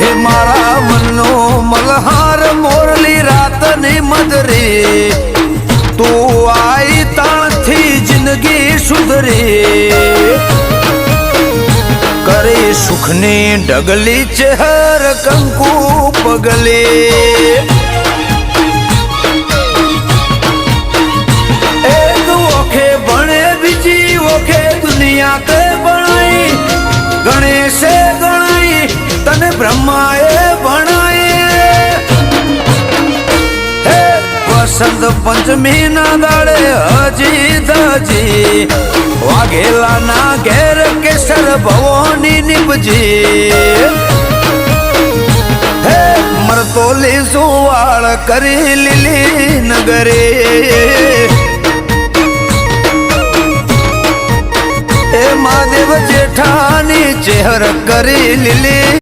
હે મારા મનનો મલહાર મોરલી રાતની મદરે તું આઈ તાણથી જિંદગી સુધરે કરે સુખની ઢગલી ચહેર કંકુ પગલે दुनिया के बनाई गणेशे गणाई तने ब्रह्माए बनाए हे वसंत पंचमी ना दाड़े हजी दजी वाघेला ना घेर केसर भवोनी निपजी हे मरतोली सुवाळ करी लिली नगरे महादेव जेठानी चेहर करी लिली